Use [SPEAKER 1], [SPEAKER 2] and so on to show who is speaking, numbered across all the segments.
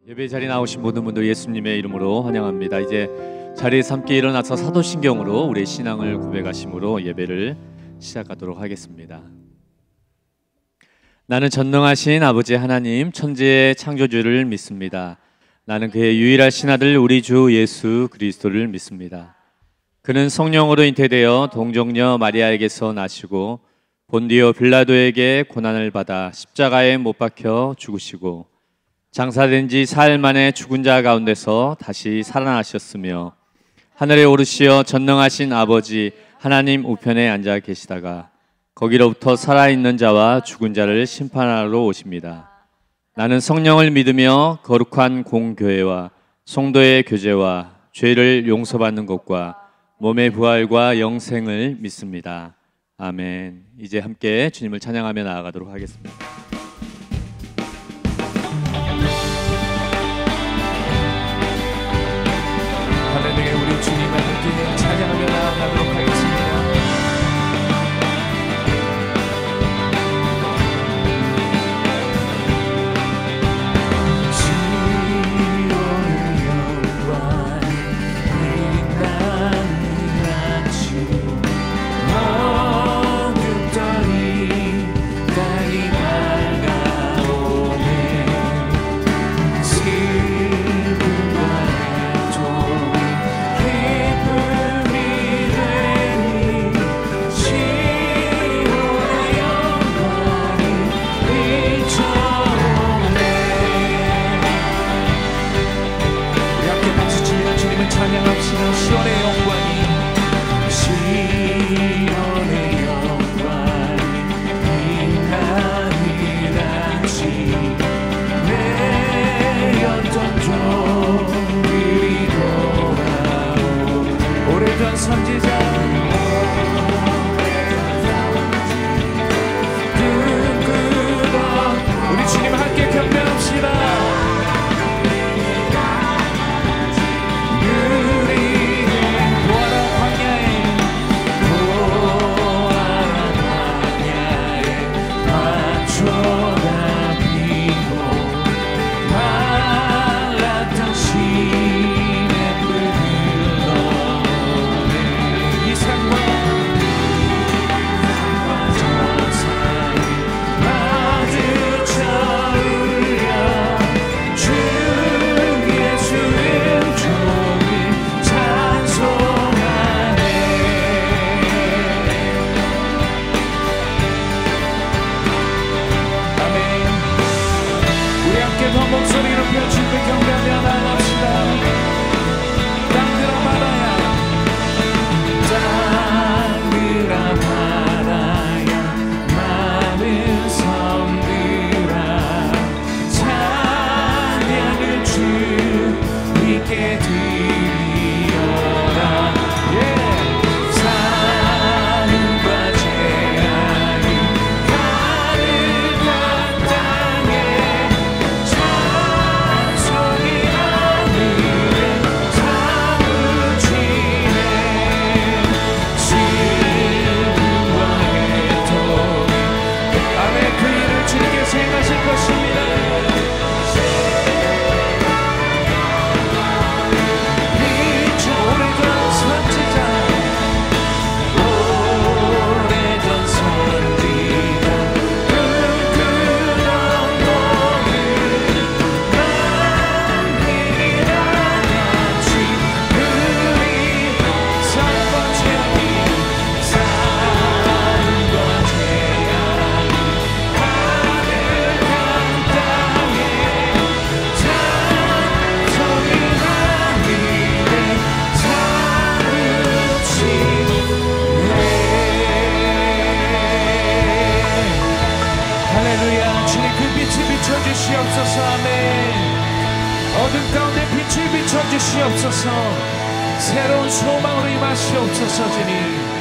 [SPEAKER 1] 예배 자리에 나오신 모든 분들 예수님의 이름으로 환영합니다. 이제 자리에서 함께 일어나서 사도신경으로 우리의 신앙을 고백하심으로 예배를 시작하도록 하겠습니다. 나는 전능하신 아버지 하나님 천지의 창조주를 믿습니다. 나는 그의 유일하신 아들 우리 주 예수 그리스도를 믿습니다. 그는 성령으로 잉태되어 동정녀 마리아에게서 나시고 본디오 빌라도에게 고난을 받아 십자가에 못 박혀 죽으시고 장사된 지 사흘 만에 죽은 자 가운데서 다시 살아나셨으며 하늘에 오르시어 전능하신 아버지 하나님 우편에 앉아 계시다가 거기로부터 살아있는 자와 죽은 자를 심판하러 오십니다. 나는 성령을 믿으며 거룩한 공교회와 성도의 교제와 죄를 용서받는 것과 몸의 부활과 영생을 믿습니다. 아멘. 이제 함께 주님을 찬양하며 나아가도록 하겠습니다.
[SPEAKER 2] 할렐루야. 우리 주님과 함께 찬양하며 나아가도록 하겠습니다. 비춰주시옵소서. 아멘. 어둠 가운데 빛을 비춰주시옵소서. 새로운 소망으로 임하시옵소서. 주님.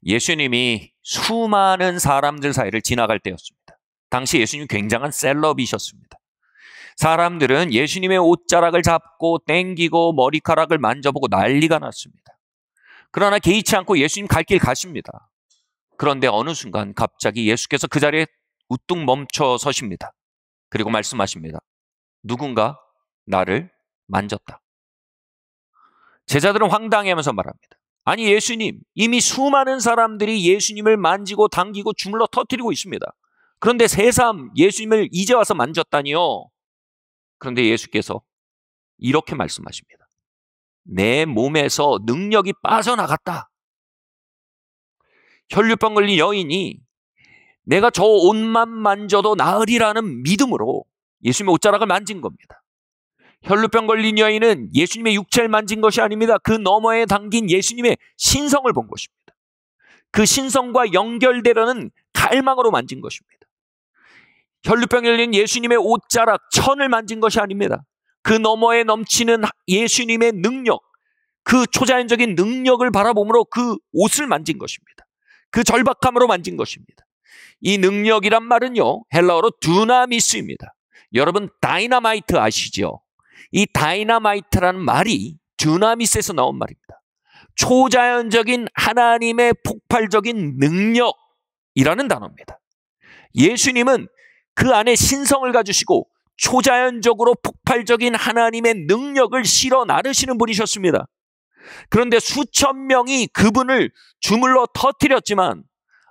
[SPEAKER 3] 예수님이 수많은 사람들 사이를 지나갈 때였습니다. 당시 예수님 굉장한 셀럽이셨습니다. 사람들은 예수님의 옷자락을 잡고 땡기고 머리카락을 만져보고 난리가 났습니다. 그러나 개의치 않고 예수님 갈 길 가십니다. 그런데 어느 순간 갑자기 예수께서 그 자리에 우뚝 멈춰 서십니다. 그리고 말씀하십니다. 누군가 나를 만졌다. 제자들은 황당해하면서 말합니다. 아니 예수님, 이미 수많은 사람들이 예수님을 만지고 당기고 주물러 터뜨리고 있습니다. 그런데 새삼 예수님을 이제 와서 만졌다니요. 그런데 예수께서 이렇게 말씀하십니다. 내 몸에서 능력이 빠져나갔다. 혈류병 걸린 여인이 내가 저 옷만 만져도 나으리라는 믿음으로 예수님의 옷자락을 만진 겁니다. 혈류병 걸린 여인은 예수님의 육체를 만진 것이 아닙니다. 그 너머에 담긴 예수님의 신성을 본 것입니다. 그 신성과 연결되려는 갈망으로 만진 것입니다. 혈류병 걸린 예수님의 옷자락, 천을 만진 것이 아닙니다. 그 너머에 넘치는 예수님의 능력, 그 초자연적인 능력을 바라보므로 그 옷을 만진 것입니다. 그 절박함으로 만진 것입니다. 이 능력이란 말은요, 헬라어로 두나미스입니다. 여러분 다이너마이트 아시죠? 이 다이너마이트라는 말이 두나미스에서 나온 말입니다. 초자연적인 하나님의 폭발적인 능력이라는 단어입니다. 예수님은 그 안에 신성을 가지시고 초자연적으로 폭발적인 하나님의 능력을 실어 나르시는 분이셨습니다. 그런데 수천 명이 그분을 주물러 터뜨렸지만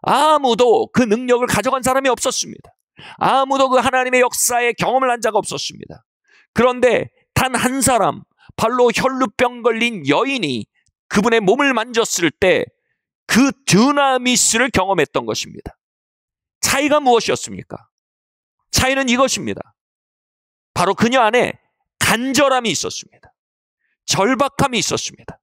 [SPEAKER 3] 아무도 그 능력을 가져간 사람이 없었습니다. 아무도 그 하나님의 역사에 경험을 한 자가 없었습니다. 그런데 단 한 사람, 발로 혈루병 걸린 여인이 그분의 몸을 만졌을 때 그 드나미스를 경험했던 것입니다. 차이가 무엇이었습니까? 차이는 이것입니다. 바로 그녀 안에 간절함이 있었습니다. 절박함이 있었습니다.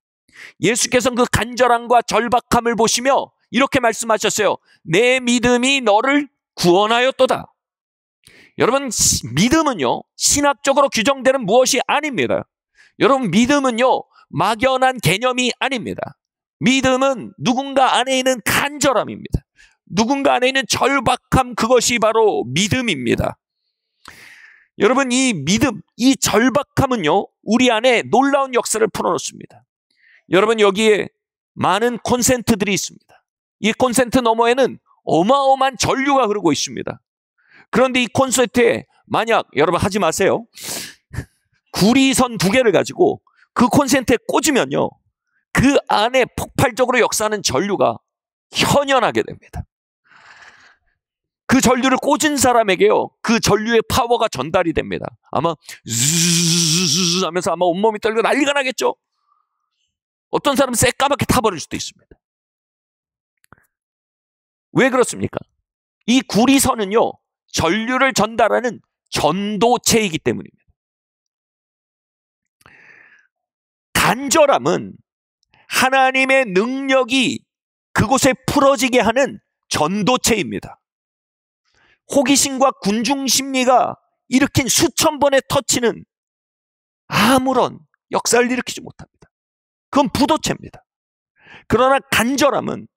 [SPEAKER 3] 예수께서는 그 간절함과 절박함을 보시며 이렇게 말씀하셨어요. 내 믿음이 너를 구원하였도다. 여러분, 믿음은요, 신학적으로 규정되는 무엇이 아닙니다. 여러분, 믿음은요, 막연한 개념이 아닙니다. 믿음은 누군가 안에 있는 간절함입니다. 누군가 안에 있는 절박함, 그것이 바로 믿음입니다. 여러분, 이 믿음, 이 절박함은요, 우리 안에 놀라운 역사를 풀어놓습니다. 여러분, 여기에 많은 콘센트들이 있습니다. 이 콘센트 너머에는 어마어마한 전류가 흐르고 있습니다. 그런데 이 콘센트에 만약, 여러분 하지 마세요. 구리선 2개를 가지고 그 콘센트에 꽂으면요, 그 안에 폭발적으로 역사하는 전류가 현현하게 됩니다. 그 전류를 꽂은 사람에게요, 그 전류의 파워가 전달이 됩니다. 아마 zzz 하면서 아마 온몸이 떨리고 난리가 나겠죠. 어떤 사람은 새까맣게 타버릴 수도 있습니다. 왜 그렇습니까? 이 구리선은요, 전류를 전달하는 전도체이기 때문입니다. 간절함은 하나님의 능력이 그곳에 풀어지게 하는 전도체입니다. 호기심과 군중심리가 일으킨 수천 번의 터치는 아무런 역사를 일으키지 못합니다. 그건 부도체입니다. 그러나 간절함은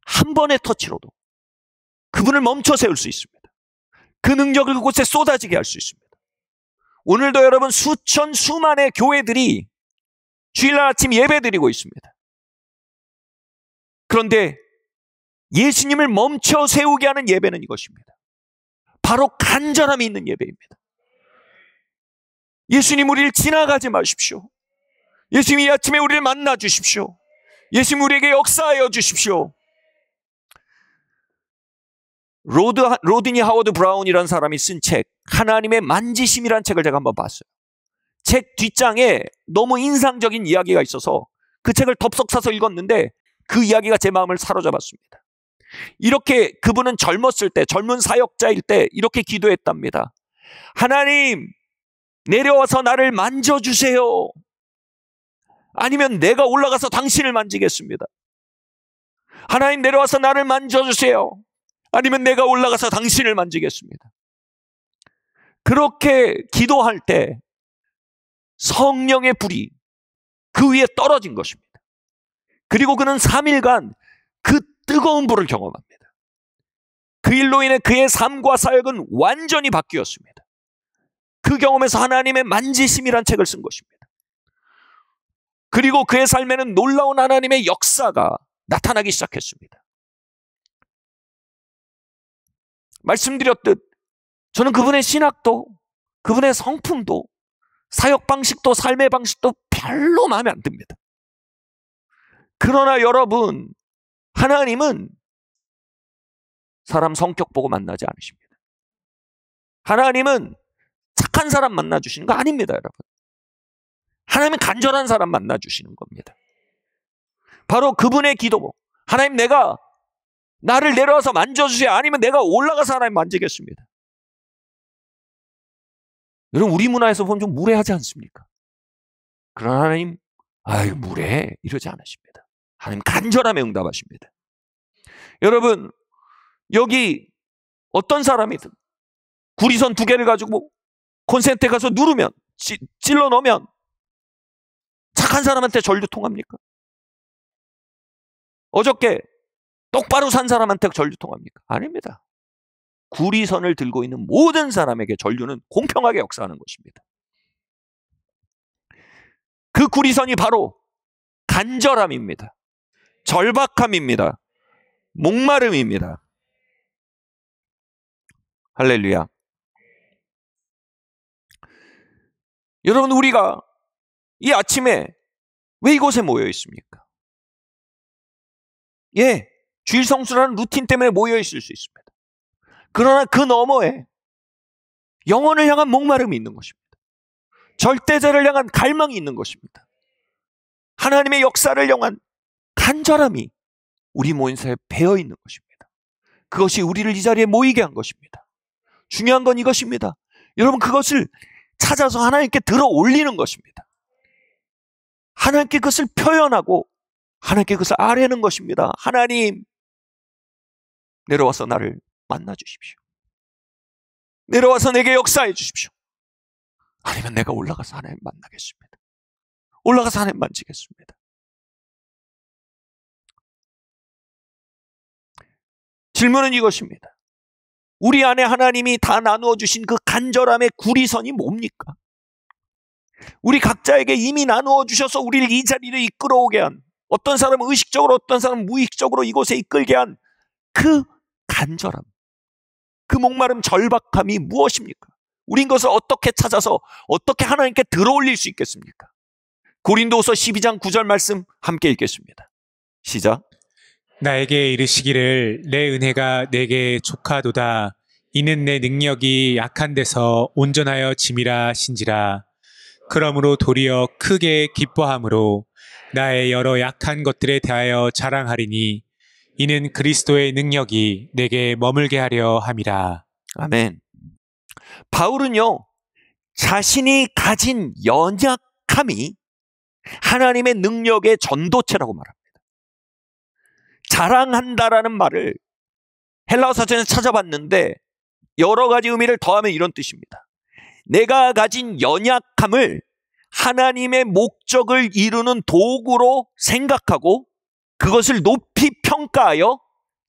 [SPEAKER 3] 한 번의 터치로도 그분을 멈춰 세울 수 있습니다. 그 능력을 그곳에 쏟아지게 할 수 있습니다. 오늘도 여러분 수만의 교회들이 주일날 아침 예배 드리고 있습니다. 그런데 예수님을 멈춰 세우게 하는 예배는 이것입니다. 바로 간절함이 있는 예배입니다. 예수님, 우리를 지나가지 마십시오. 예수님, 이 아침에 우리를 만나 주십시오. 예수님, 우리에게 역사하여 주십시오. 로드니 하워드 브라운이라는 사람이 쓴 책, 하나님의 만지심이라는 책을 제가 한번 봤어요. 책 뒷장에 너무 인상적인 이야기가 있어서 그 책을 덥석 사서 읽었는데 그 이야기가 제 마음을 사로잡았습니다. 이렇게 그분은 젊었을 때, 젊은 사역자일 때 이렇게 기도했답니다. 하나님, 내려와서 나를 만져주세요. 아니면 내가 올라가서 당신을 만지겠습니다. 하나님, 내려와서 나를 만져주세요. 아니면 내가 올라가서 당신을 만지겠습니다. 그렇게 기도할 때 성령의 불이 그 위에 떨어진 것입니다. 그리고 그는 3일간 그 뜨거운 불을 경험합니다. 그 일로 인해 그의 삶과 사역은 완전히 바뀌었습니다. 그 경험에서 하나님의 만지심이란 책을 쓴 것입니다. 그리고 그의 삶에는 놀라운 하나님의 역사가 나타나기 시작했습니다. 말씀드렸듯 저는 그분의 신학도, 그분의 성품도, 사역 방식도, 삶의 방식도 별로 마음에 안 듭니다. 그러나 여러분, 하나님은 사람 성격 보고 만나지 않으십니다. 하나님은 착한 사람 만나주시는 거 아닙니다, 여러분. 하나님은 간절한 사람 만나주시는 겁니다. 바로 그분의 기도, 하나님 내가 나를 내려와서 만져주세요. 아니면 내가 올라가서 하나님 만지겠습니다. 여러분, 우리 문화에서 보면 좀 무례하지 않습니까? 그러나 하나님, 아유 무례해 이러지 않으십니다. 하나님 간절함에 응답하십니다. 여러분, 여기 어떤 사람이든 구리선 2개를 가지고 콘센트에 가서 누르면, 찔러 넣으면 착한 사람한테 전류 통합니까? 어저께 똑바로 산 사람한테 전류 통합니까? 아닙니다. 구리선을 들고 있는 모든 사람에게 전류는 공평하게 역사하는 것입니다. 그 구리선이 바로 간절함입니다. 절박함입니다. 목마름입니다. 할렐루야. 여러분, 우리가 이 아침에 왜 이곳에 모여 있습니까? 예, 주일 성수라는 루틴 때문에 모여 있을 수 있습니다. 그러나 그 너머에 영혼을 향한 목마름이 있는 것입니다. 절대자를 향한 갈망이 있는 것입니다. 하나님의 역사를 향한 간절함이 우리 모임사에 배어 있는 것입니다. 그것이 우리를 이 자리에 모이게 한 것입니다. 중요한 건 이것입니다. 여러분, 그것을 찾아서 하나님께 들어 올리는 것입니다. 하나님께 그것을 표현하고 하나님께 그것을 아뢰는 것입니다. 하나님, 내려와서 나를 만나 주십시오. 내려와서 내게 역사해 주십시오. 아니면 내가 올라가서 하나님 만나겠습니다. 올라가서 하나님 만지겠습니다. 질문은 이것입니다. 우리 안에 하나님이 다 나누어 주신 그 간절함의 구리선이 뭡니까? 우리 각자에게 이미 나누어 주셔서 우리를 이 자리를 이끌어오게 한, 어떤 사람은 의식적으로 어떤 사람은 무의식적으로 이곳에 이끌게 한 그 간절함, 그 목마름, 절박함이 무엇입니까? 우린 그것을 어떻게 찾아서 어떻게 하나님께 들어올릴 수 있겠습니까? 고린도후서 12장 9절 말씀 함께 읽겠습니다. 시작.
[SPEAKER 4] 나에게 이르시기를 내 은혜가 내게 족하도다. 이는 내 능력이 약한 데서 온전하여 짐이라 신지라. 그러므로 도리어 크게 기뻐함으로 나의 여러 약한 것들에 대하여 자랑하리니 이는 그리스도의 능력이 내게 머물게 하려 함이라.
[SPEAKER 3] 아멘. 바울은요, 자신이 가진 연약함이 하나님의 능력의 전도체라고 말합니다. 자랑한다라는 말을 헬라어 사전에서 찾아봤는데 여러 가지 의미를 더하면 이런 뜻입니다. 내가 가진 연약함을 하나님의 목적을 이루는 도구로 생각하고 그것을 높이 평가하여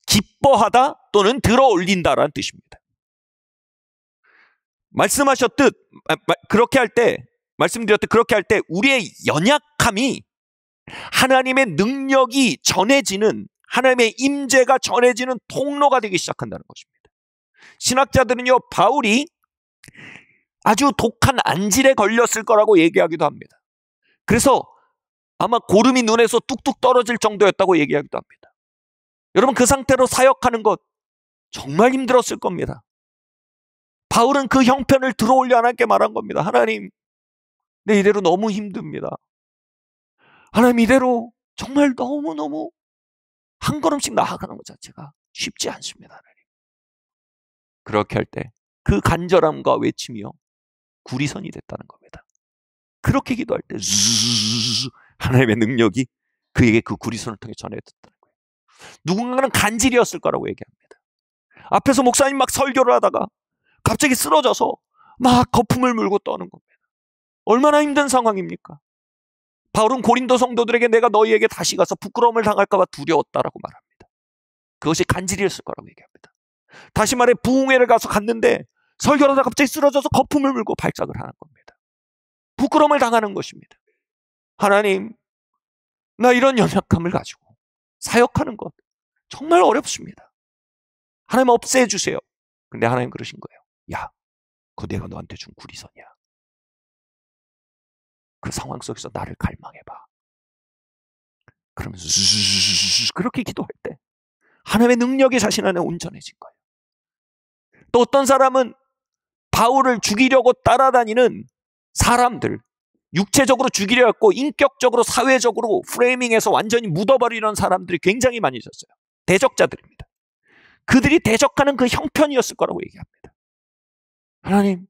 [SPEAKER 3] 기뻐하다 또는 들어 올린다라는 뜻입니다. 말씀하셨듯, 그렇게 할 때, 말씀드렸듯 그렇게 할 때 우리의 연약함이 하나님의 능력이 전해지는, 하나님의 임재가 전해지는 통로가 되기 시작한다는 것입니다. 신학자들은요, 바울이 아주 독한 안질에 걸렸을 거라고 얘기하기도 합니다. 그래서 아마 고름이 눈에서 뚝뚝 떨어질 정도였다고 얘기하기도 합니다. 여러분, 그 상태로 사역하는 것 정말 힘들었을 겁니다. 바울은 그 형편을 들어올려 하나님께 말한 겁니다. 하나님, 내 이대로 너무 힘듭니다. 하나님, 이대로 정말 너무너무 한 걸음씩 나아가는 것 자체가 쉽지 않습니다. 하나님. 그렇게 할 때 그 간절함과 외침이요, 구리선이 됐다는 겁니다. 그렇게 기도할 때 하나님의 능력이 그에게 그 구리선을 통해 전해졌다는 거예요. 누군가는 간질이었을 거라고 얘기합니다. 앞에서 목사님 막 설교를 하다가 갑자기 쓰러져서 막 거품을 물고 떠는 겁니다. 얼마나 힘든 상황입니까? 바울은 고린도 성도들에게 내가 너희에게 다시 가서 부끄러움을 당할까 봐 두려웠다라고 말합니다. 그것이 간질이었을 거라고 얘기합니다. 다시 말해 부흥회를 가서 갔는데 설교하다가 갑자기 쓰러져서 거품을 물고 발작을 하는 겁니다. 부끄러움을 당하는 것입니다. 하나님, 나 이런 연약함을 가지고 사역하는 것 정말 어렵습니다. 하나님 없애주세요. 근데 하나님 그러신 거예요. 야, 그거 내가 너한테 준 구리선이야. 그 상황 속에서 나를 갈망해봐. 그러면서 그렇게 기도할 때 하나님의 능력이 자신 안에 온전해진 거예요. 또 어떤 사람은 바울을 죽이려고 따라다니는 사람들, 육체적으로 죽이려 했고 인격적으로 사회적으로 프레이밍해서 완전히 묻어버리는 사람들이 굉장히 많이 있었어요. 대적자들입니다. 그들이 대적하는 그 형편이었을 거라고 얘기합니다. 하나님,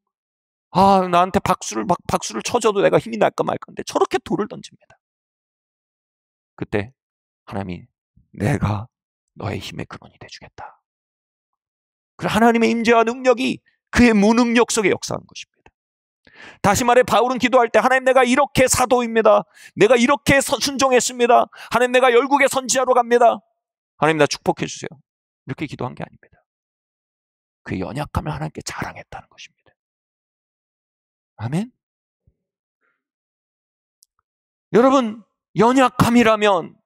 [SPEAKER 3] 나한테 박수를 쳐줘도 내가 힘이 날까 말 건데 저렇게 돌을 던집니다. 그때 하나님이 내가 너의 힘의 근원이 돼주겠다. 그래서 하나님의 임재와 능력이 그의 무능력 속에 역사한 것입니다. 다시 말해 바울은 기도할 때 하나님 내가 이렇게 사도입니다. 내가 이렇게 순종했습니다. 하나님 내가 열국에 선지자로 갑니다. 하나님 나 축복해 주세요. 이렇게 기도한 게 아닙니다. 그의 연약함을 하나님께 자랑했다는 것입니다. 아멘. 여러분, 연약함이라면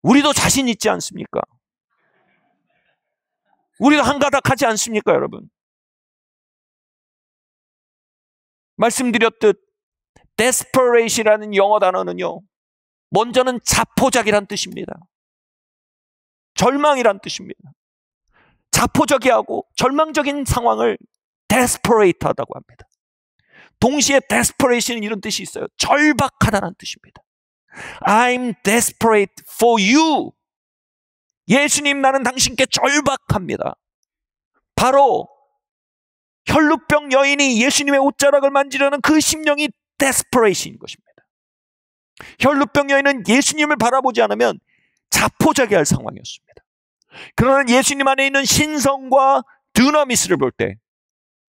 [SPEAKER 3] 우리도 자신 있지 않습니까? 우리도 한가닥하지 않습니까, 여러분? 말씀드렸듯 desperate이라는 영어 단어는요, 먼저는 자포자기란 뜻입니다. 절망이란 뜻입니다. 자포자기하고 절망적인 상황을 desperate하다고 합니다. 동시에 desperation은 이런 뜻이 있어요. 절박하다는 뜻입니다. I'm desperate for you. 예수님, 나는 당신께 절박합니다. 바로 혈루병 여인이 예수님의 옷자락을 만지려는 그 심령이 desperation인 것입니다. 혈루병 여인은 예수님을 바라보지 않으면 자포자기할 상황이었습니다. 그러나 예수님 안에 있는 신성과 드나미스를 볼 때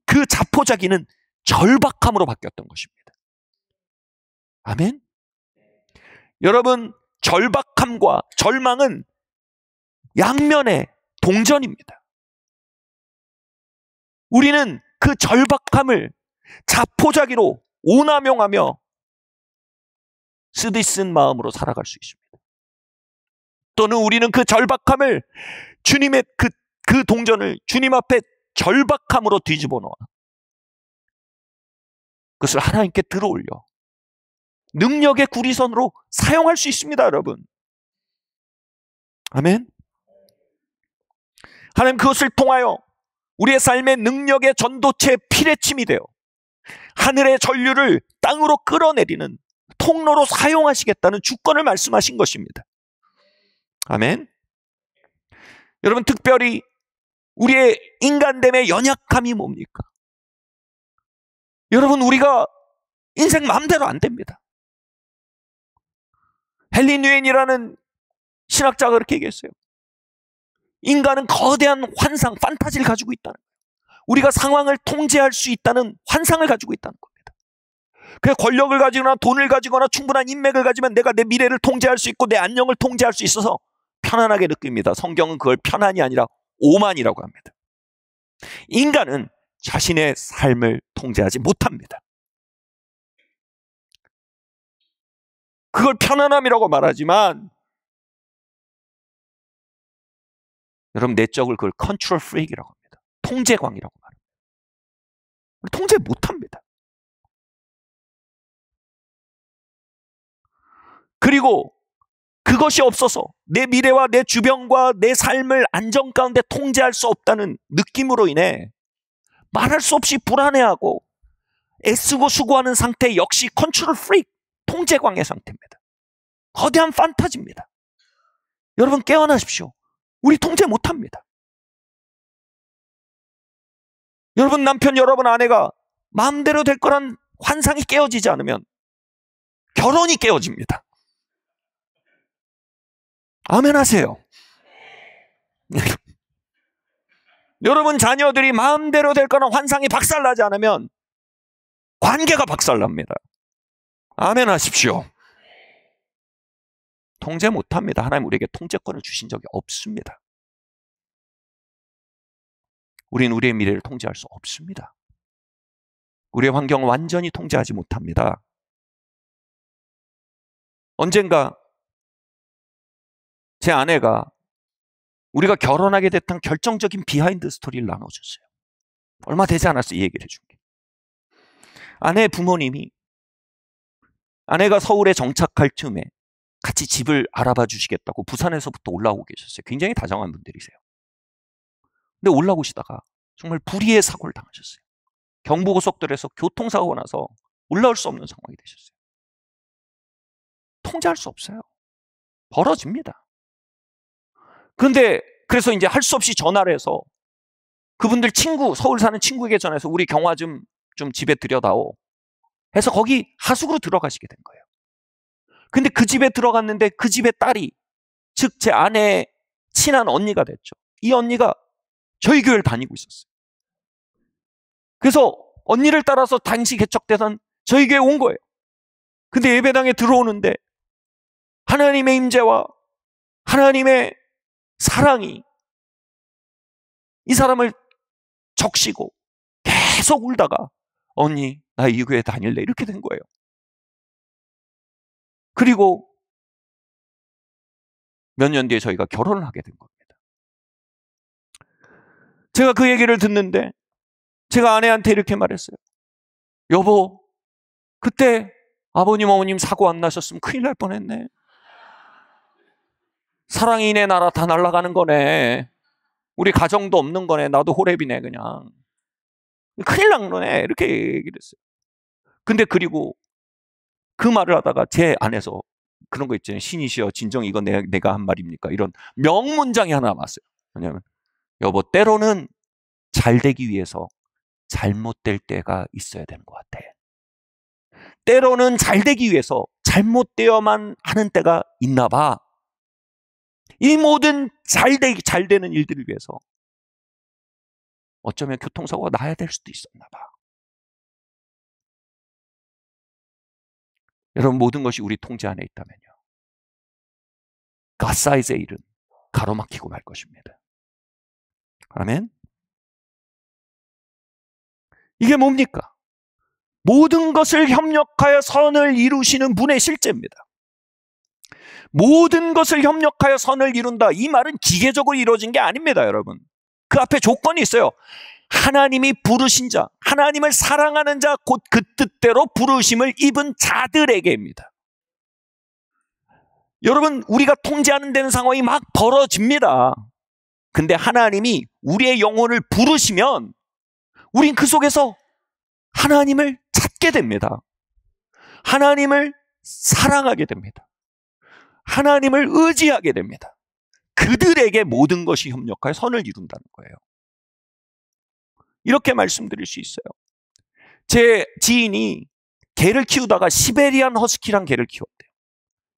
[SPEAKER 3] 그 자포자기는 절박함으로 바뀌었던 것입니다. 아멘? 여러분, 절박함과 절망은 양면의 동전입니다. 우리는 그 절박함을 자포자기로 오남용하며 쓰디쓴 마음으로 살아갈 수 있습니다. 또는 우리는 그 절박함을 주님의 그 동전을 주님 앞에 절박함으로 뒤집어 놓아 그것을 하나님께 들어올려 능력의 구리선으로 사용할 수 있습니다, 여러분. 아멘. 하나님 그것을 통하여 우리의 삶의 능력의 전도체 피뢰침이 되어 하늘의 전류를 땅으로 끌어내리는 통로로 사용하시겠다는 주권을 말씀하신 것입니다. 아멘. 여러분, 특별히 우리의 인간됨의 연약함이 뭡니까? 여러분, 우리가 인생 마음대로 안 됩니다. 헨리 뉴엔이라는 신학자가 그렇게 얘기했어요. 인간은 거대한 환상, 판타지를 가지고 있다는 거예요. 우리가 상황을 통제할 수 있다는 환상을 가지고 있다는 겁니다. 그래서 권력을 가지거나 돈을 가지거나 충분한 인맥을 가지면 내가 내 미래를 통제할 수 있고 내 안녕을 통제할 수 있어서 편안하게 느낍니다. 성경은 그걸 편안이 아니라 오만이라고 합니다. 인간은 자신의 삶을 통제하지 못합니다. 그걸 편안함이라고 말하지만 여러분, 내적을 그걸 컨트롤 프리크라고 합니다. 통제광이라고 말합니다. 통제 못합니다. 그리고 그것이 없어서 내 미래와 내 주변과 내 삶을 안정 가운데 통제할 수 없다는 느낌으로 인해 말할 수 없이 불안해하고 애쓰고 수고하는 상태 역시 컨트롤 프리크, 통제광의 상태입니다. 거대한 판타지입니다. 여러분, 깨어나십시오. 우리 통제 못합니다. 여러분, 남편, 여러분, 아내가 마음대로 될 거란 환상이 깨어지지 않으면 결혼이 깨어집니다. 아멘 하세요. 여러분, 자녀들이 마음대로 될 거란 환상이 박살나지 않으면 관계가 박살납니다. 아멘 하십시오. 통제 못합니다. 하나님 우리에게 통제권을 주신 적이 없습니다. 우리는 우리의 미래를 통제할 수 없습니다. 우리의 환경을 완전히 통제하지 못합니다. 언젠가 제 아내가 우리가 결혼하게 됐던 결정적인 비하인드 스토리를 나눠줬어요. 얼마 되지 않았어요. 이 얘기를 해준 게. 아내의 부모님이 아내가 서울에 정착할 즈음에 같이 집을 알아봐 주시겠다고 부산에서부터 올라오고 계셨어요. 굉장히 다정한 분들이세요. 근데 올라오시다가 정말 불의의 사고를 당하셨어요. 경부고속도로에서 교통사고가 나서 올라올 수 없는 상황이 되셨어요. 통제할 수 없어요. 벌어집니다. 그런데 그래서 이제 할 수 없이 전화를 해서 그분들 친구, 서울 사는 친구에게 전해서 우리 경화 좀 집에 들여다오 해서 거기 하숙으로 들어가시게 된 거예요. 근데 그 집에 들어갔는데 그 집의 딸이, 즉 제 아내의 친한 언니가 됐죠. 이 언니가 저희 교회를 다니고 있었어요. 그래서 언니를 따라서 당시 개척되던 저희 교회에 온 거예요. 근데 예배당에 들어오는데 하나님의 임재와 하나님의 사랑이 이 사람을 적시고 계속 울다가 언니 나 이 교회 다닐래 이렇게 된 거예요. 그리고 몇 년 뒤에 저희가 결혼을 하게 된 겁니다. 제가 그 얘기를 듣는데 제가 아내한테 이렇게 말했어요. 여보, 그때 아버님 어머님 사고 안 나셨으면 큰일 날 뻔했네. 사랑이 내 나라 다 날아가는 거네. 우리 가정도 없는 거네. 나도 호랩이네 그냥. 큰일 난 거네. 이렇게 얘기를 했어요. 근데 그리고 그 말을 하다가 제 안에서 그런 거 있잖아요. 신이시여 진정 이거 내가 한 말입니까? 이런 명문장이 하나 남았어요. 왜냐하면 여보 때로는 잘 되기 위해서 잘못될 때가 있어야 되는 것 같아. 때로는 잘 되기 위해서 잘못되어만 하는 때가 있나 봐. 이 모든 잘 되는 일들을 위해서 어쩌면 교통사고가 나야 될 수도 있었나 봐. 여러분 모든 것이 우리 통제 안에 있다면요. God 사이즈의 일은 가로막히고 말 것입니다. 아멘. 이게 뭡니까? 모든 것을 협력하여 선을 이루시는 분의 실제입니다. 모든 것을 협력하여 선을 이룬다. 이 말은 기계적으로 이루어진 게 아닙니다, 여러분. 그 앞에 조건이 있어요. 하나님이 부르신 자, 하나님을 사랑하는 자, 곧 그 뜻대로 부르심을 입은 자들에게입니다. 여러분, 우리가 통제하는 데는 상황이 막 벌어집니다. 근데 하나님이 우리의 영혼을 부르시면 우린 그 속에서 하나님을 찾게 됩니다. 하나님을 사랑하게 됩니다. 하나님을 의지하게 됩니다. 그들에게 모든 것이 협력하여 선을 이룬다는 거예요. 이렇게 말씀드릴 수 있어요. 제 지인이 개를 키우다가 시베리안 허스키란 개를 키웠대요.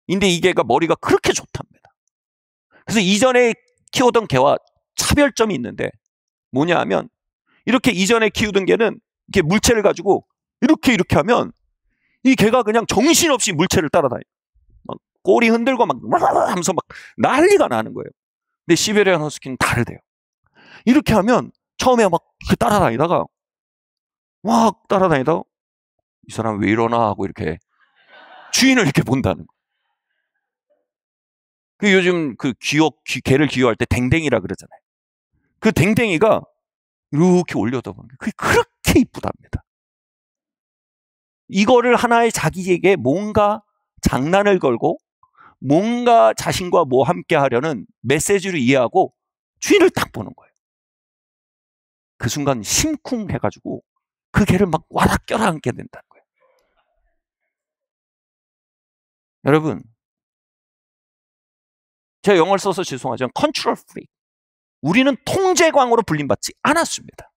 [SPEAKER 3] 근데 이 개가 머리가 그렇게 좋답니다. 그래서 이전에 키우던 개와 차별점이 있는데 뭐냐 하면 이렇게 이전에 키우던 개는 이렇게 물체를 가지고 이렇게 하면 이 개가 그냥 정신없이 물체를 따라다녀요. 막 꼬리 흔들고 막 하면서 막 난리가 나는 거예요. 근데 시베리안 허스키는 다르대요. 이렇게 하면 처음에 막 이렇게 따라다니다가 이 사람 왜 이러나 하고 이렇게 주인을 이렇게 본다는 거예요. 그 요즘 그 개를 귀여워할 때 댕댕이라 그러잖아요. 그 댕댕이가 이렇게 올려다보는 게 그게 그렇게 이쁘답니다. 이거를 하나의 자기에게 뭔가 장난을 걸고 뭔가 자신과 뭐 함께 하려는 메시지를 이해하고 주인을 딱 보는 거예요. 그 순간 심쿵해가지고 그 개를 막 와락 껴안게 된다는 거예요. 여러분, 제가 영어를 써서 죄송하지만 컨트롤 프리크, 우리는 통제광으로 불림받지 않았습니다.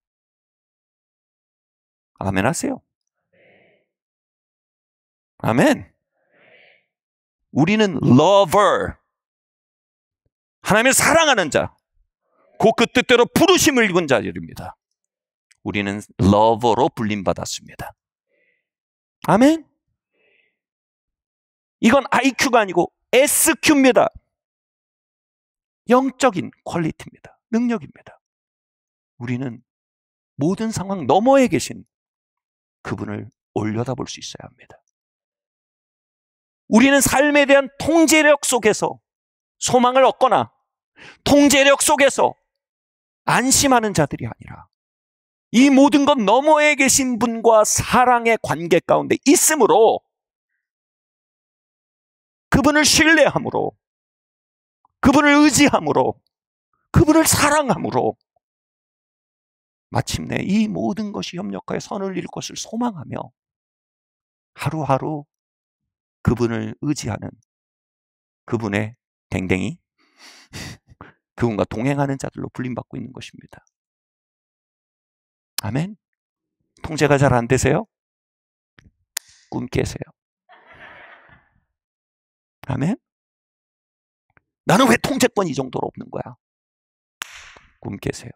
[SPEAKER 3] 아멘 하세요. 아멘. 우리는 lover, 하나님을 사랑하는 자, 곧 그 뜻대로 부르심을 입은 자들입니다. 우리는 lover로 불림받았습니다. 아멘. 이건 IQ가 아니고 SQ입니다. 영적인 퀄리티입니다. 능력입니다. 우리는 모든 상황 너머에 계신 그분을 올려다볼 수 있어야 합니다. 우리는 삶에 대한 통제력 속에서 소망을 얻거나 통제력 속에서 안심하는 자들이 아니라 이 모든 것 너머에 계신 분과 사랑의 관계 가운데 있으므로 그분을 신뢰함으로 그분을 의지함으로 그분을 사랑함으로 마침내 이 모든 것이 협력하여 선을 이룰 것을 소망하며 하루하루 그분을 의지하는 그분의 댕댕이 그분과 동행하는 자들로 불림받고 있는 것입니다. 아멘. 통제가 잘 안 되세요? 꿈 깨세요. 아멘. 나는 왜 통제권이 이 정도로 없는 거야? 꿈 깨세요.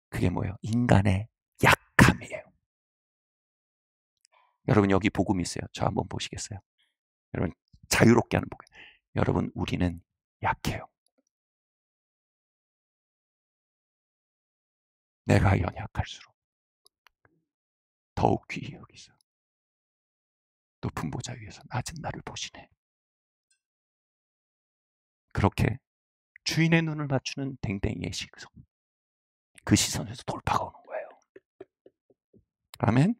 [SPEAKER 3] 그게 뭐예요? 인간의 약함이에요. 여러분 여기 복음 있어요. 저 한번 보시겠어요? 여러분 자유롭게 하는 복음. 여러분 우리는 약해요. 내가 연약할수록 더욱 귀히 여기서 높은 보좌 위에서 낮은 나를 보시네. 그렇게 주인의 눈을 맞추는 댕댕이의 시선, 그 시선에서 돌파가 오는 거예요. 아멘.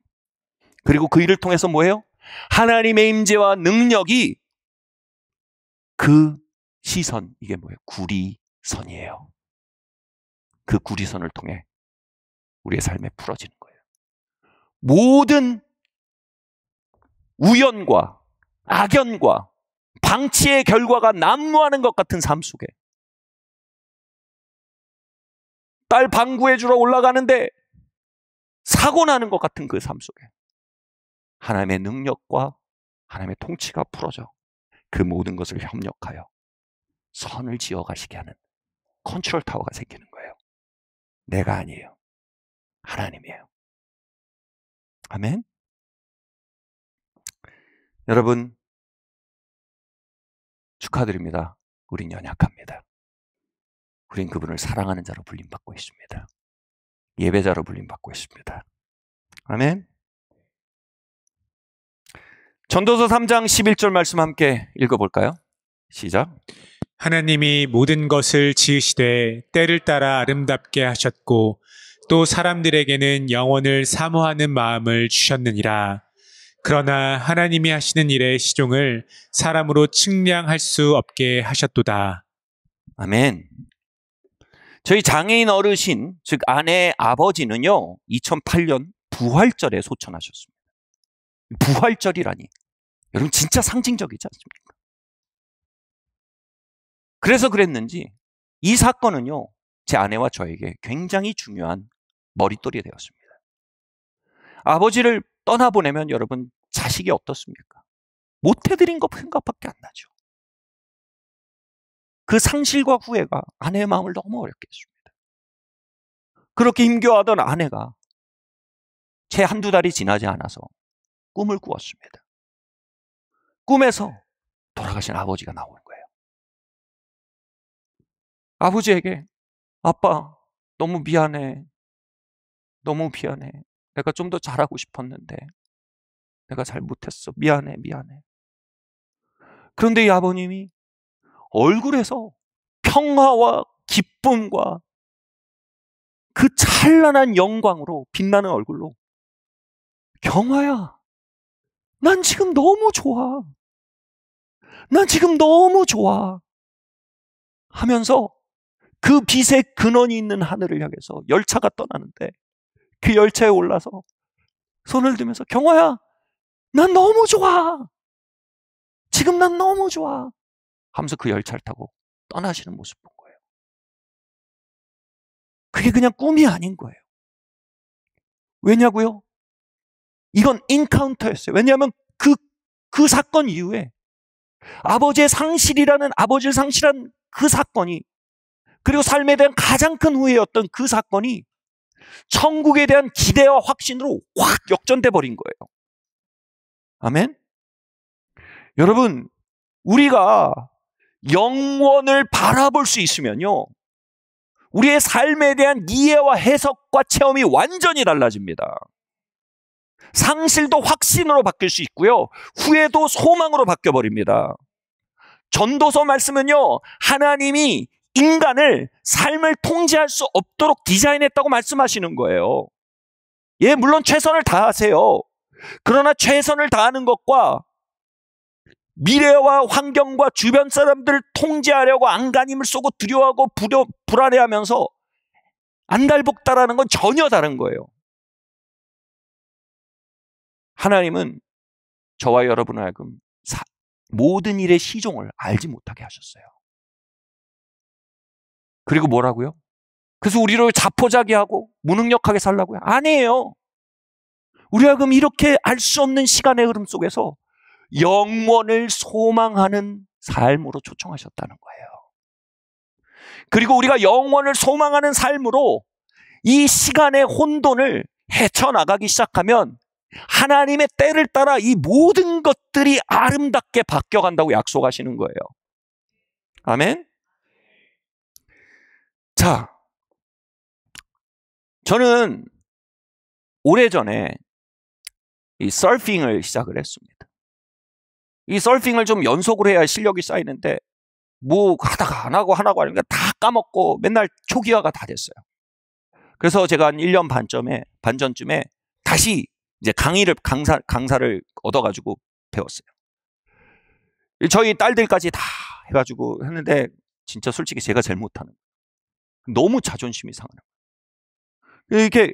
[SPEAKER 3] 그리고 그 일을 통해서 뭐예요? 하나님의 임재와 능력이 그 시선, 이게 뭐예요? 구리선이에요. 그 구리선을 통해 우리의 삶에 풀어지는 거예요. 모든 우연과 악연과 방치의 결과가 난무하는 것 같은 삶 속에 딸 방구해 주러 올라가는데 사고 나는 것 같은 그 삶 속에 하나님의 능력과 하나님의 통치가 풀어져 그 모든 것을 협력하여 선을 지어가시게 하는 컨트롤 타워가 생기는 거예요. 내가 아니에요. 하나님이에요. 아멘. 여러분 축하드립니다. 우린 연약합니다. 우린 그분을 사랑하는 자로 불림받고 있습니다. 예배자로 불림받고 있습니다. 아멘. 전도서 3장 11절 말씀 함께 읽어볼까요? 시작.
[SPEAKER 4] 하나님이 모든 것을 지으시되 때를 따라 아름답게 하셨고 또 사람들에게는 영원을 사모하는 마음을 주셨느니라. 그러나 하나님이 하시는 일의 시종을 사람으로 측량할 수 없게 하셨도다.
[SPEAKER 3] 아멘. 저희 장애인 어르신, 즉 아내의 아버지는요 2008년 부활절에 소천하셨습니다. 부활절이라니 여러분 진짜 상징적이지 않습니까? 그래서 그랬는지 이 사건은요 제 아내와 저에게 굉장히 중요한 머릿돌이 되었습니다. 아버지를 떠나보내면 여러분 자식이 어떻습니까? 못해드린 것 생각밖에 안 나죠. 그 상실과 후회가 아내의 마음을 너무 어렵게 했습니다. 그렇게 힘겨워하던 아내가 채 한두 달이 지나지 않아서 꿈을 꾸었습니다. 꿈에서 돌아가신 아버지가 나오는 거예요. 아버지에게 아빠 너무 미안해. 너무 미안해. 내가 좀 더 잘하고 싶었는데 내가 잘 못했어. 미안해. 그런데 이 아버님이 얼굴에서 평화와 기쁨과 그 찬란한 영광으로 빛나는 얼굴로 경화야, 난 지금 너무 좋아. 난 지금 너무 좋아. 하면서 그 빛의 근원이 있는 하늘을 향해서 열차가 떠나는데 그 열차에 올라서 손을 들면서 경화야, 난 너무 좋아. 지금 난 너무 좋아. 하면서 그 열차를 타고 떠나시는 모습 본 거예요. 그게 그냥 꿈이 아닌 거예요. 왜냐고요? 이건 인카운터였어요. 왜냐하면 그 사건 이후에 아버지를 상실한 그 사건이, 그리고 삶에 대한 가장 큰 후회였던 그 사건이 천국에 대한 기대와 확신으로 확 역전돼 버린 거예요. 아멘? 여러분, 우리가 영원을 바라볼 수 있으면요, 우리의 삶에 대한 이해와 해석과 체험이 완전히 달라집니다. 상실도 확신으로 바뀔 수 있고요, 후회도 소망으로 바뀌어버립니다. 전도서 말씀은요, 하나님이 인간을 삶을 통제할 수 없도록 디자인했다고 말씀하시는 거예요. 예, 물론 최선을 다하세요. 그러나 최선을 다하는 것과 미래와 환경과 주변 사람들을 통제하려고 안간힘을 쏘고 두려워하고 불안해하면서 안달복달하는 건 전혀 다른 거예요. 하나님은 저와 여러분을 하여금 모든 일의 시종을 알지 못하게 하셨어요. 그리고 뭐라고요? 그래서 우리를 자포자기하고 무능력하게 살라고요? 아니에요. 우리 하여금 이렇게 알 수 없는 시간의 흐름 속에서 영원을 소망하는 삶으로 초청하셨다는 거예요. 그리고 우리가 영원을 소망하는 삶으로 이 시간의 혼돈을 헤쳐나가기 시작하면 하나님의 때를 따라 이 모든 것들이 아름답게 바뀌어간다고 약속하시는 거예요. 아멘? 자, 저는 오래전에 이 서핑을 시작을 했습니다. 이 서핑을 좀 연속으로 해야 실력이 쌓이는데 뭐 하다가 안 하고 하니까 다 까먹고 맨날 초기화가 다 됐어요. 그래서 제가 한 1년 반 전쯤에 다시 이제 강사를 얻어가지고 배웠어요. 저희 딸들까지 다 해가지고 했는데 진짜 솔직히 제가 제일 못하는 거예요. 너무 자존심이 상하는 거예요. 이렇게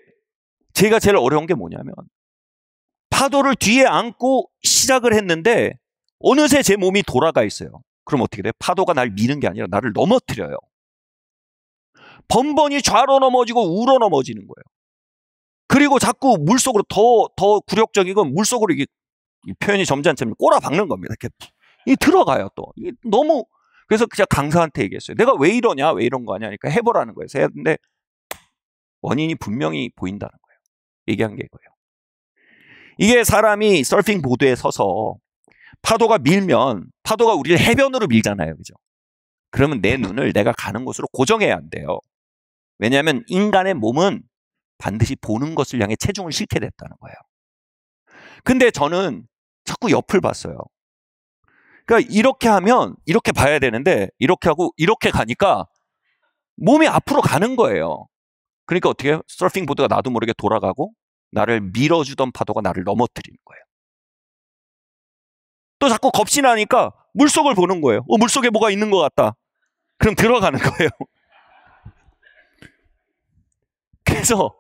[SPEAKER 3] 제가 제일 어려운 게 뭐냐면 파도를 뒤에 안고 시작을 했는데 어느새 제 몸이 돌아가 있어요. 그럼 어떻게 돼요? 파도가 날 미는 게 아니라 나를 넘어뜨려요. 번번이 좌로 넘어지고 우로 넘어지는 거예요. 그리고 자꾸 물속으로 더 굴욕적이고 물속으로 이게 표현이 점잖지만 꼬라박는 겁니다. 이렇게 들어가요 또. 이게 너무 그래서 그냥 강사한테 얘기했어요. 내가 왜 이러냐, 왜 이런 거 아니야? 그러니까 해보라는 거예요. 해야 되는데 원인이 분명히 보인다는 거예요. 얘기한 게 이거예요. 이게 사람이 서핑 보드에 서서 파도가 밀면 파도가 우리를 해변으로 밀잖아요, 그죠? 그러면 내 눈을 내가 가는 곳으로 고정해야 안 돼요. 왜냐하면 인간의 몸은 반드시 보는 것을 향해 체중을 싣게 됐다는 거예요. 근데 저는 자꾸 옆을 봤어요. 그러니까 이렇게 하면 이렇게 봐야 되는데 이렇게 하고 이렇게 가니까 몸이 앞으로 가는 거예요. 그러니까 어떻게 해요? 서핑 보드가 나도 모르게 돌아가고 나를 밀어주던 파도가 나를 넘어뜨리는 거예요. 또 자꾸 겁이 나니까 물속을 보는 거예요. 물속에 뭐가 있는 것 같다. 그럼 들어가는 거예요. 그래서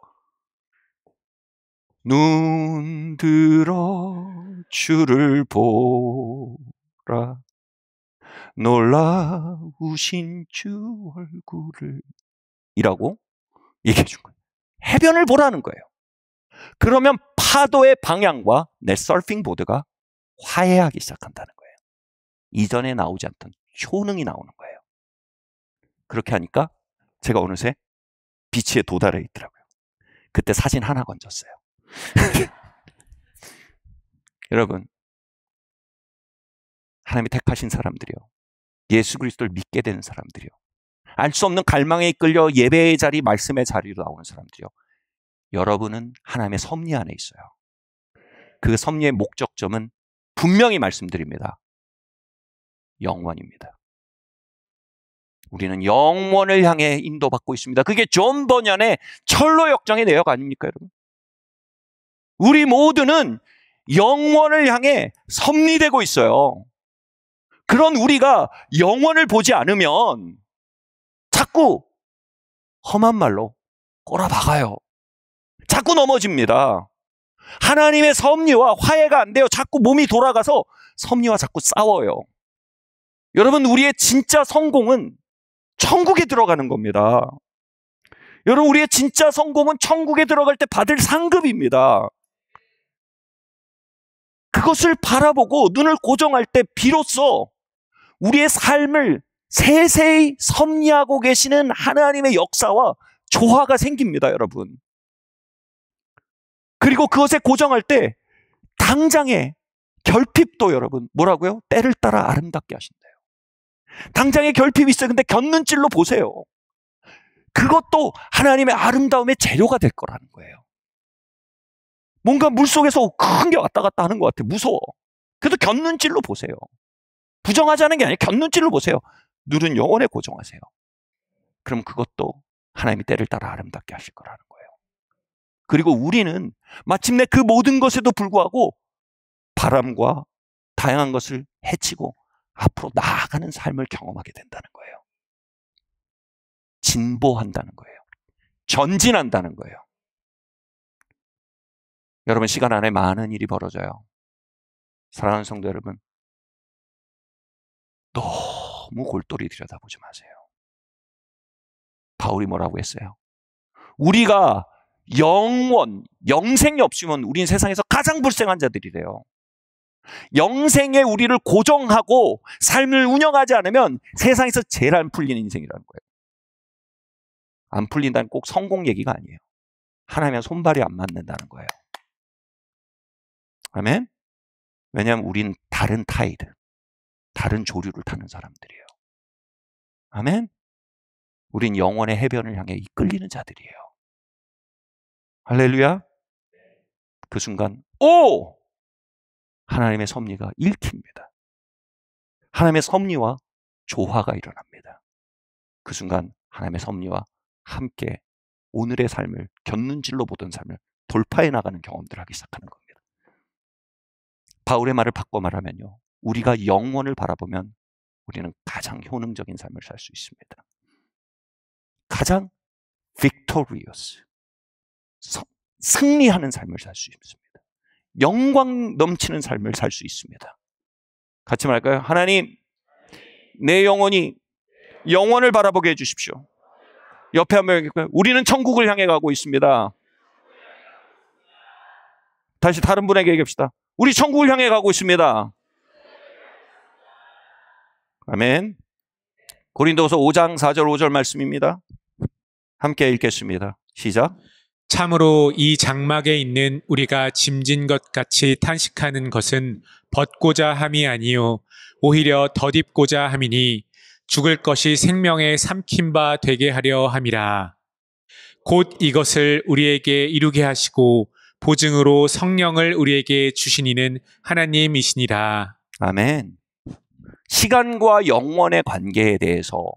[SPEAKER 3] 눈 들어 주를 보라 놀라우신 주 얼굴을 이라고 얘기해 준 거예요. 해변을 보라는 거예요. 그러면 파도의 방향과 내 서핑 보드가 화해하기 시작한다는 거예요. 이전에 나오지 않던 효능이 나오는 거예요. 그렇게 하니까 제가 어느새 비치에 도달해 있더라고요. 그때 사진 하나 건졌어요. 여러분, 하나님이 택하신 사람들이요, 예수 그리스도를 믿게 되는 사람들이요, 알 수 없는 갈망에 이끌려 예배의 자리, 말씀의 자리로 나오는 사람들이요, 여러분은 하나님의 섭리 안에 있어요. 그 섭리의 목적점은 분명히 말씀드립니다. 영원입니다. 우리는 영원을 향해 인도받고 있습니다. 그게 존 버년의 철로 역정의 내역 아닙니까, 여러분? 우리 모두는 영원을 향해 섭리되고 있어요. 그런 우리가 영원을 보지 않으면 자꾸 험한 말로 꼬라박아요. 자꾸 넘어집니다. 하나님의 섭리와 화해가 안 돼요. 자꾸 몸이 돌아가서 섭리와 자꾸 싸워요. 여러분, 우리의 진짜 성공은 천국에 들어가는 겁니다. 여러분, 우리의 진짜 성공은 천국에 들어갈 때 받을 상급입니다. 그것을 바라보고 눈을 고정할 때 비로소 우리의 삶을 세세히 섭리하고 계시는 하나님의 역사와 조화가 생깁니다, 여러분. 그리고 그것에 고정할 때 당장에 결핍도 여러분 뭐라고요? 때를 따라 아름답게 하신대요. 당장에 결핍이 있어요. 근데 곁눈질로 보세요. 그것도 하나님의 아름다움의 재료가 될 거라는 거예요. 뭔가 물속에서 큰 게 왔다 갔다 하는 것 같아. 무서워. 그래도 곁눈질로 보세요. 부정하자는 게 아니에요. 곁눈질로 보세요. 눈은 영원에 고정하세요. 그럼 그것도 하나님이 때를 따라 아름답게 하실 거라는 거예요. 그리고 우리는 마침내 그 모든 것에도 불구하고 바람과 다양한 것을 헤치고 앞으로 나아가는 삶을 경험하게 된다는 거예요. 진보한다는 거예요. 전진한다는 거예요. 여러분, 시간 안에 많은 일이 벌어져요. 사랑하는 성도 여러분, 너무 골똘히 들여다보지 마세요. 바울이 뭐라고 했어요? 우리가 영생이 없으면 우린 세상에서 가장 불쌍한 자들이래요. 영생에 우리를 고정하고 삶을 운영하지 않으면 세상에서 제일 안 풀리는 인생이라는 거예요. 안 풀린다는 꼭 성공 얘기가 아니에요. 하나님의 손발이 안 맞는다는 거예요. 아멘? 왜냐하면 우린 다른 타이드, 다른 조류를 타는 사람들이에요. 아멘? 우린 영원의 해변을 향해 이끌리는 자들이에요. 할렐루야. 그 순간 하나님의 섭리가 읽힙니다. 하나님의 섭리와 조화가 일어납니다. 그 순간 하나님의 섭리와 함께 오늘의 삶을 곁눈질로 보던 삶을 돌파해 나가는 경험들을 하기 시작하는 겁니다. 바울의 말을 바꿔 말하면요, 우리가 영원을 바라보면 우리는 가장 효능적인 삶을 살 수 있습니다. 가장 victorious, 승리하는 삶을 살 수 있습니다. 영광 넘치는 삶을 살 수 있습니다. 같이 말할까요? 하나님, 내 영혼이 영원을 바라보게 해주십시오. 옆에 한번 얘기할까요? 우리는 천국을 향해 가고 있습니다. 다시 다른 분에게 얘기합시다. 우리 천국을 향해 가고 있습니다. 아멘. 고린도서 5장 4절 5절 말씀입니다. 함께 읽겠습니다. 시작.
[SPEAKER 4] 참으로 이 장막에 있는 우리가 짐진 것 같이 탄식하는 것은 벗고자 함이 아니요 오히려 덧입고자 함이니 죽을 것이 생명의 삼킨 바 되게 하려 함이라. 곧 이것을 우리에게 이루게 하시고 보증으로 성령을 우리에게 주신 이는 하나님이시니라.
[SPEAKER 3] 아멘. 시간과 영원의 관계에 대해서,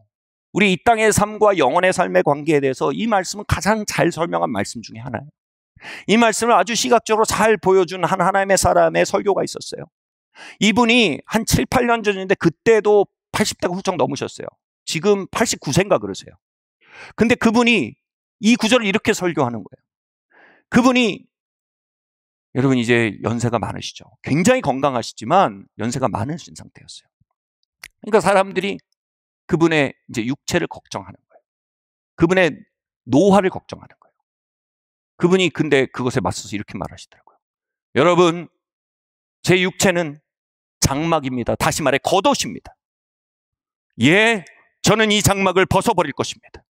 [SPEAKER 3] 우리 이 땅의 삶과 영원의 삶의 관계에 대해서 이 말씀은 가장 잘 설명한 말씀 중에 하나예요. 이 말씀을 아주 시각적으로 잘 보여준 한 하나님의 사람의 설교가 있었어요. 이분이 한 7, 8년 전인데 그때도 80대가 훌쩍 넘으셨어요. 지금 89세인가 그러세요. 근데 그분이 이 구절을 이렇게 설교하는 거예요. 그분이, 여러분 이제 연세가 많으시죠. 굉장히 건강하시지만 연세가 많으신 상태였어요. 그러니까 사람들이 그분의 이제 육체를 걱정하는 거예요. 그분의 노화를 걱정하는 거예요. 그분이 근데 그것에 맞서서 이렇게 말하시더라고요. 여러분, 제 육체는 장막입니다. 다시 말해 겉옷입니다. 예, 저는 이 장막을 벗어버릴 것입니다.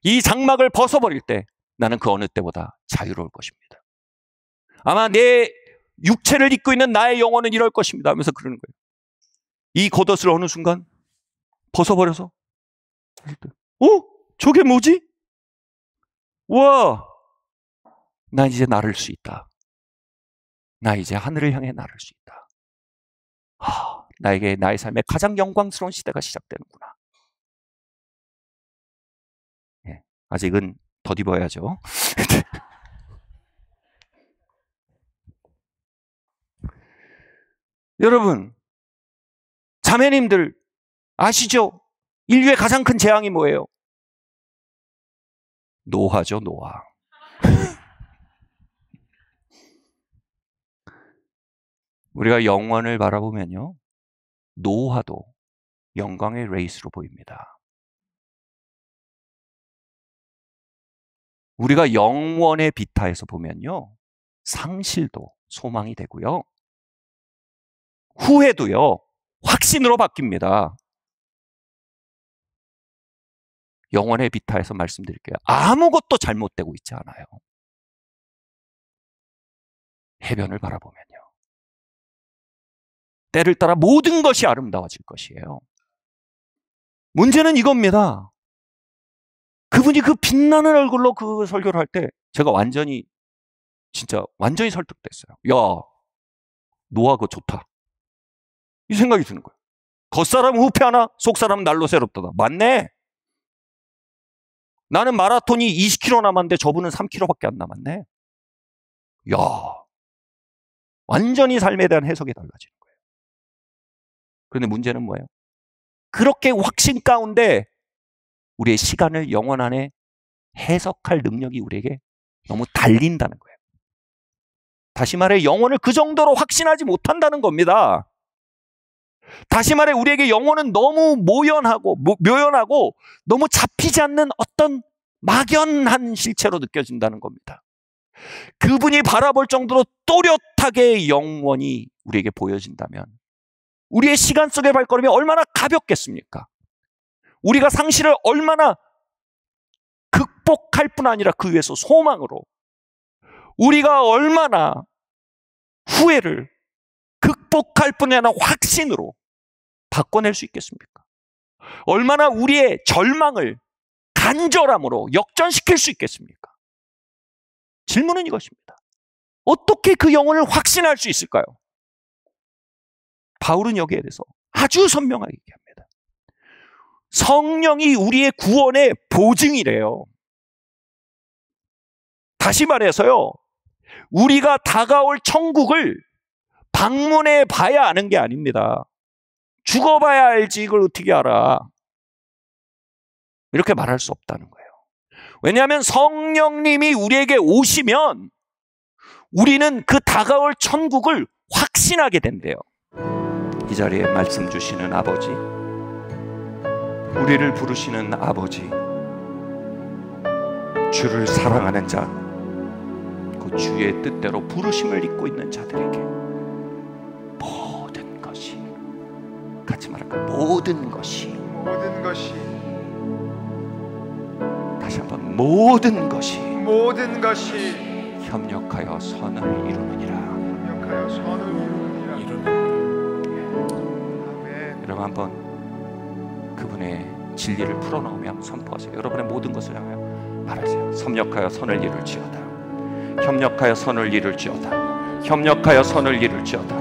[SPEAKER 3] 이 장막을 벗어버릴 때 나는 그 어느 때보다 자유로울 것입니다. 아마 내 육체를 입고 있는 나의 영혼은 이럴 것입니다 하면서 그러는 거예요. 이 겉옷을 어느 순간 벗어버려서 저게 뭐지? 와, 나 이제 나를 수 있다. 나 이제 하늘을 향해 나를 수 있다. 나에게 나의 삶의 가장 영광스러운 시대가 시작되는구나. 예, 아직은 덧입어야죠. 여러분, 자매님들 아시죠? 인류의 가장 큰 재앙이 뭐예요? 노화죠, 노화. 우리가 영원을 바라보면요, 노화도 영광의 레이스로 보입니다. 우리가 영원의 비타에서 보면요, 상실도 소망이 되고요, 후회도요, 확신으로 바뀝니다. 영원의 비타에서 말씀드릴게요. 아무것도 잘못되고 있지 않아요. 해변을 바라보면요. 때를 따라 모든 것이 아름다워질 것이에요. 문제는 이겁니다. 그분이 그 빛나는 얼굴로 그 설교를 할 때 제가 진짜 완전히 설득됐어요. 야, 노아 그거 좋다. 이 생각이 드는 거예요. 겉사람은 후패하나 속사람은 날로 새롭다. 맞네. 나는 마라톤이 20km 남았는데 저분은 3km밖에 안 남았네. 야, 완전히 삶에 대한 해석이 달라지는 거예요. 그런데 문제는 뭐예요? 그렇게 확신 가운데 우리의 시간을 영원 안에 해석할 능력이 우리에게 너무 달린다는 거예요. 다시 말해 영혼을 그 정도로 확신하지 못한다는 겁니다. 다시 말해 우리에게 영혼은 너무 묘연하고 너무 잡히지 않는 어떤 막연한 실체로 느껴진다는 겁니다. 그분이 바라볼 정도로 또렷하게 영원히 우리에게 보여진다면 우리의 시간 속의 발걸음이 얼마나 가볍겠습니까? 우리가 상실을 얼마나 극복할 뿐 아니라 그 위에서 소망으로, 우리가 얼마나 후회를 극복할 뿐 아니라 확신으로 바꿔낼 수 있겠습니까? 얼마나 우리의 절망을 간절함으로 역전시킬 수 있겠습니까? 질문은 이것입니다. 어떻게 그 영혼을 확신할 수 있을까요? 바울은 여기에 대해서 아주 선명하게 얘기합니다. 성령이 우리의 구원의 보증이래요. 다시 말해서요, 우리가 다가올 천국을 방문해 봐야 아는 게 아닙니다. 죽어봐야 알지 이걸 어떻게 알아? 이렇게 말할 수 없다는 거예요. 왜냐하면 성령님이 우리에게 오시면 우리는 그 다가올 천국을 확신하게 된대요. 이 자리에 말씀 주시는 아버지, 우리를 부르시는 아버지, 주를 사랑하는 자, 그 주의 뜻대로 부르심을 잊고 있는 자들에게 모든 것이, 같이 말할까? 모든 것이 다시 한번 모든 것이 협력하여 선을 이루느니라. 여러분 한번 그분의 진리를 풀어나오며 한번 선포하세요. 여러분의 모든 것을 향하여 말하세요. 협력하여 선을 이룰지어다. 협력하여 선을 이룰지어다. 협력하여 선을 이룰지어다.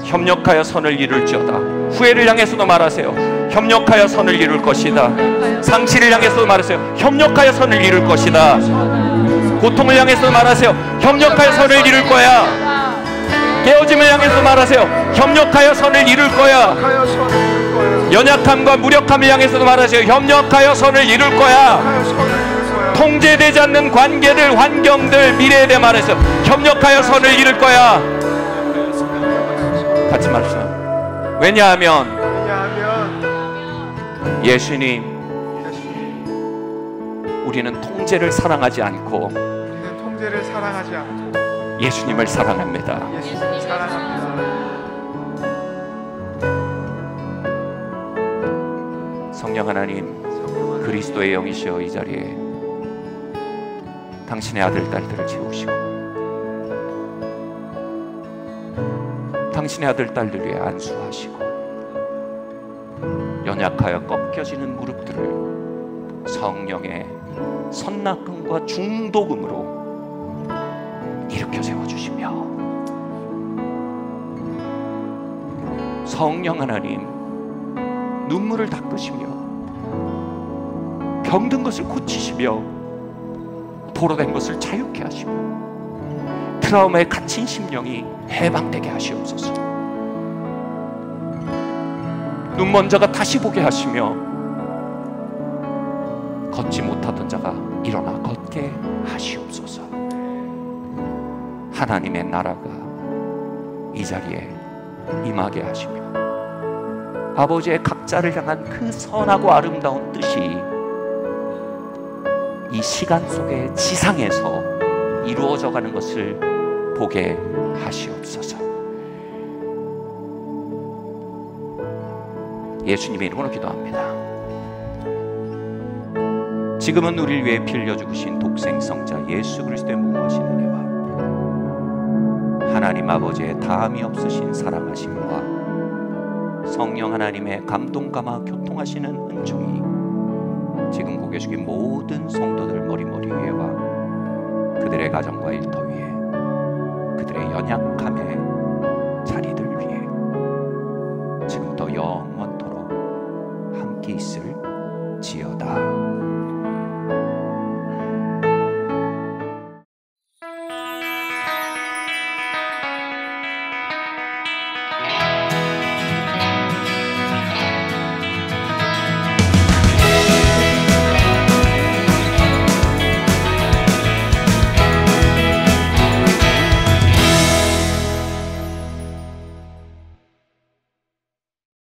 [SPEAKER 3] 협력하여 선을 이룰지어다. 후회를 향해서도 말하세요. 협력하여 선을 이룰 것이다. 상실을 향해서도 말하세요. 협력하여 선을 이룰 것이다. 고통을 향해서도 말하세요. 협력하여 선을 이룰 거야. 깨어짐을 향해서 말하세요. 협력하여 선을 이룰 거야. 연약함과 무력함을 향해서도 말하세요. 협력하여 선을 이룰 거야. 통제되지 않는 관계들, 환경들, 미래에 대해 말해서 협력하여 선을 이룰 거야. 같이 말합시다. 왜냐하면 예수님, 우리는 통제를 사랑하지 않고 예수님을 사랑합니다. 성령 하나님, 그리스도의 영이시여 이 자리에 당신의 아들, 딸들을 채우시고 당신의 아들, 딸들 위해 안수하시고 연약하여 꺾여지는 무릎들을 성령의 선낙금과 중도금으로 일으켜 세워주시며 성령 하나님, 눈물을 닦으시며 병든 것을 고치시며 포로된 것을 자유케 하시며 트라우마에 갇힌 심령이 해방되게 하시옵소서. 눈먼 자가 다시 보게 하시며 걷지 못하던 자가 일어나 걷게 하시옵소서. 하나님의 나라가 이 자리에 임하게 하시며 아버지의 각자를 향한 그 선하고 아름다운 뜻이 이 시간 속에 지상에서 이루어져 가는 것을 보게 하시옵소서. 예수님의 이름으로 기도합니다. 지금은 우리를 위해 피 흘려 죽으신 독생성자 예수 그리스도의 무궁하신 은혜와 하나님 아버지의 다함이 없으신 사랑하심과 성령 하나님의 감동 감화 교통하시는 은총이 지금 고개 숙인 모든 성도들 머리 위에와 그들의 가정과 일터 위에 그들의 연약함의 자리들 위에 지금부터 영원토록 함께 있을